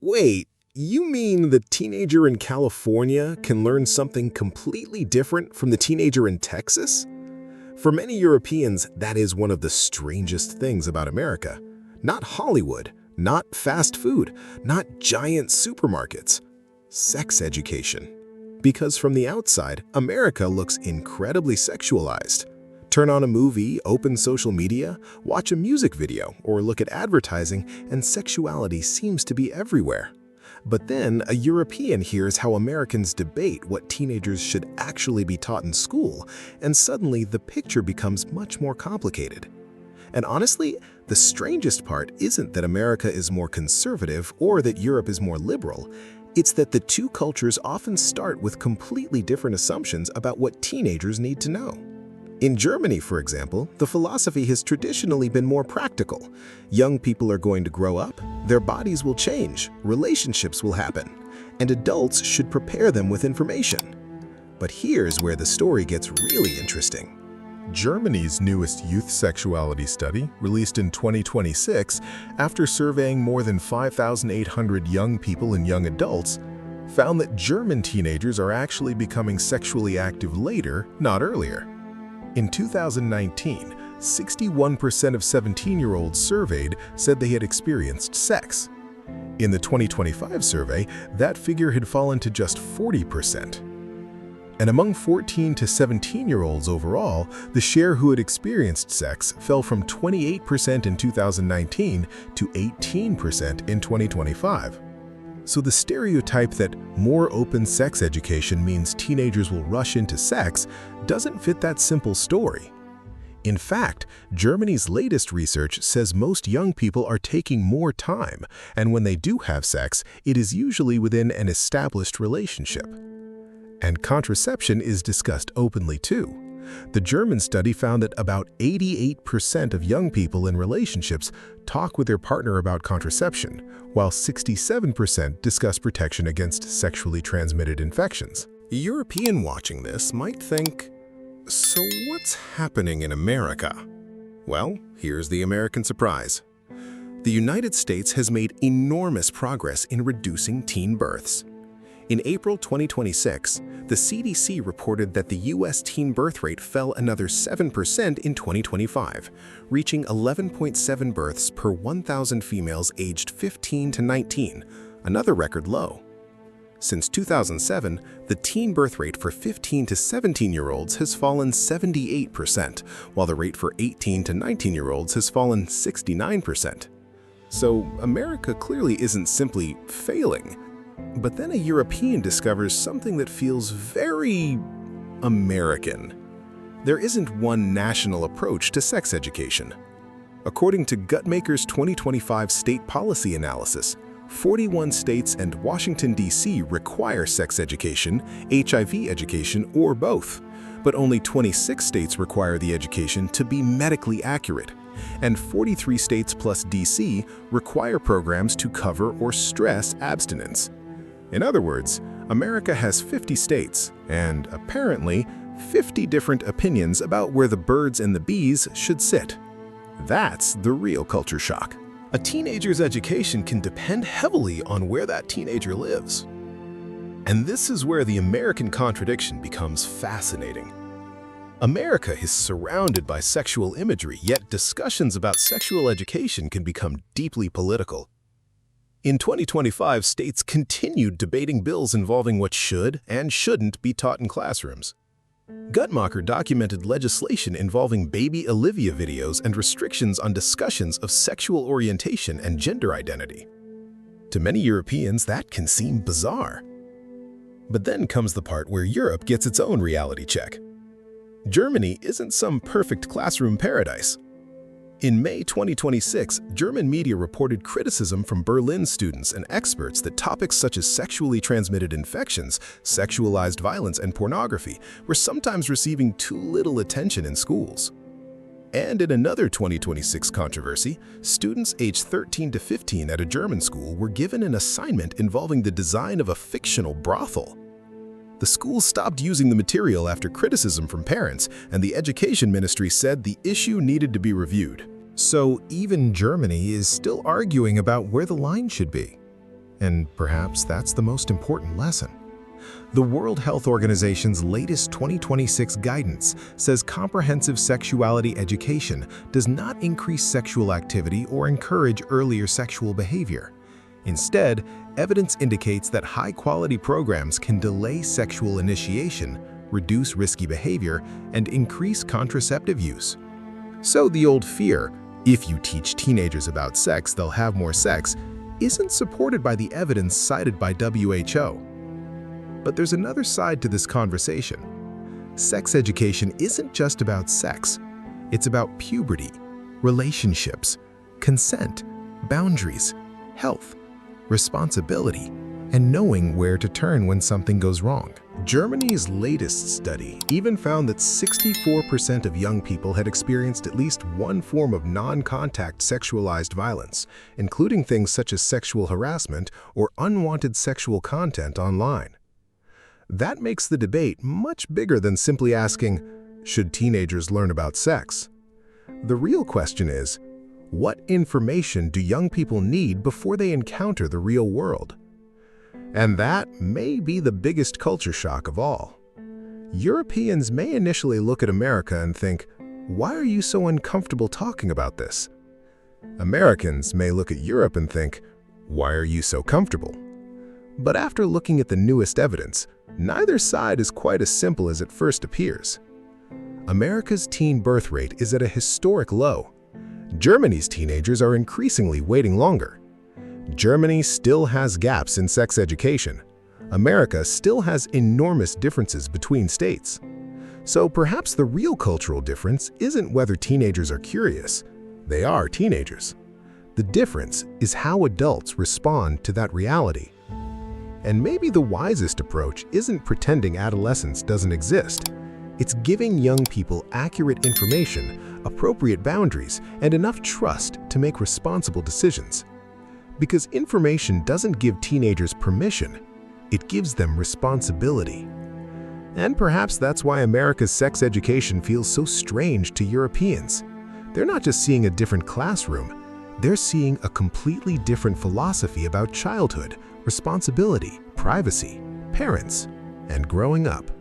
Wait, you mean the teenager in California can learn something completely different from the teenager in Texas? For many Europeans, that is one of the strangest things about America. Not Hollywood, not fast food, not giant supermarkets. Sex education. Because from the outside, America looks incredibly sexualized. Turn on a movie, open social media, watch a music video, or look at advertising, and sexuality seems to be everywhere. But then a European hears how Americans debate what teenagers should actually be taught in school, and suddenly the picture becomes much more complicated. And honestly, the strangest part isn't that America is more conservative or that Europe is more liberal. It's that the two cultures often start with completely different assumptions about what teenagers need to know. In Germany, for example, the philosophy has traditionally been more practical. Young people are going to grow up, their bodies will change, relationships will happen, and adults should prepare them with information. But here's where the story gets really interesting. Germany's newest youth sexuality study, released in 2026 after surveying more than 5,800 young people and young adults, found that German teenagers are actually becoming sexually active later, not earlier. In 2019, 61% of 17-year-olds surveyed said they had experienced sex. In the 2025 survey, that figure had fallen to just 40%. And among 14 to 17-year-olds overall, the share who had experienced sex fell from 28% in 2019 to 18% in 2025. So the stereotype that more open sex education means teenagers will rush into sex doesn't fit that simple story. In fact, Germany's latest research says most young people are taking more time, and when they do have sex, it is usually within an established relationship. And contraception is discussed openly too. The German study found that about 88% of young people in relationships talk with their partner about contraception, while 67% discuss protection against sexually transmitted infections. A European watching this might think, so what's happening in America? Well, here's the American surprise. The United States has made enormous progress in reducing teen births. In April 2026, the CDC reported that the U.S. teen birth rate fell another 7% in 2025, reaching 11.7 births per 1,000 females aged 15 to 19, another record low. Since 2007, the teen birth rate for 15 to 17-year-olds has fallen 78%, while the rate for 18 to 19-year-olds has fallen 69%. So America clearly isn't simply failing. But then a European discovers something that feels very American. There isn't one national approach to sex education. According to Guttmaker's 2025 state policy analysis, 41 states and Washington, D.C. require sex education, HIV education, or both. But only 26 states require the education to be medically accurate. And 43 states plus D.C. require programs to cover or stress abstinence. In other words, America has 50 states and, apparently, 50 different opinions about where the birds and the bees should sit. That's the real culture shock. A teenager's education can depend heavily on where that teenager lives. And this is where the American contradiction becomes fascinating. America is surrounded by sexual imagery, yet discussions about sexual education can become deeply political. In 2025, states continued debating bills involving what should and shouldn't be taught in classrooms. Guttmacher documented legislation involving baby Olivia videos and restrictions on discussions of sexual orientation and gender identity. To many Europeans, that can seem bizarre. But then comes the part where Europe gets its own reality check. Germany isn't some perfect classroom paradise. In May 2026, German media reported criticism from Berlin students and experts that topics such as sexually transmitted infections, sexualized violence, and pornography were sometimes receiving too little attention in schools. And in another 2026 controversy, students aged 13 to 15 at a German school were given an assignment involving the design of a fictional brothel. The school stopped using the material after criticism from parents, and the education ministry said the issue needed to be reviewed. So even Germany is still arguing about where the line should be. And perhaps that's the most important lesson. The World Health Organization's latest 2026 guidance says comprehensive sexuality education does not increase sexual activity or encourage earlier sexual behavior. Instead, evidence indicates that high-quality programs can delay sexual initiation, reduce risky behavior, and increase contraceptive use. So the old fear, if you teach teenagers about sex, they'll have more sex, isn't supported by the evidence cited by WHO. But there's another side to this conversation. Sex education isn't just about sex. It's about puberty, relationships, consent, boundaries, health, responsibility, and knowing where to turn when something goes wrong. Germany's latest study even found that 64% of young people had experienced at least one form of non-contact sexualized violence, including things such as sexual harassment or unwanted sexual content online. That makes the debate much bigger than simply asking, should teenagers learn about sex? The real question is, what information do young people need before they encounter the real world? And that may be the biggest culture shock of all. Europeans may initially look at America and think, why are you so uncomfortable talking about this? Americans may look at Europe and think, why are you so comfortable? But after looking at the newest evidence, neither side is quite as simple as it first appears. America's teen birth rate is at a historic low. Germany's teenagers are increasingly waiting longer. Germany still has gaps in sex education. America still has enormous differences between states. So perhaps the real cultural difference isn't whether teenagers are curious. They are teenagers. The difference is how adults respond to that reality. And maybe the wisest approach isn't pretending adolescence doesn't exist. It's giving young people accurate information, appropriate boundaries, and enough trust to make responsible decisions. Because information doesn't give teenagers permission, it gives them responsibility. And perhaps that's why America's sex education feels so strange to Europeans. They're not just seeing a different classroom, they're seeing a completely different philosophy about childhood, responsibility, privacy, parents, and growing up.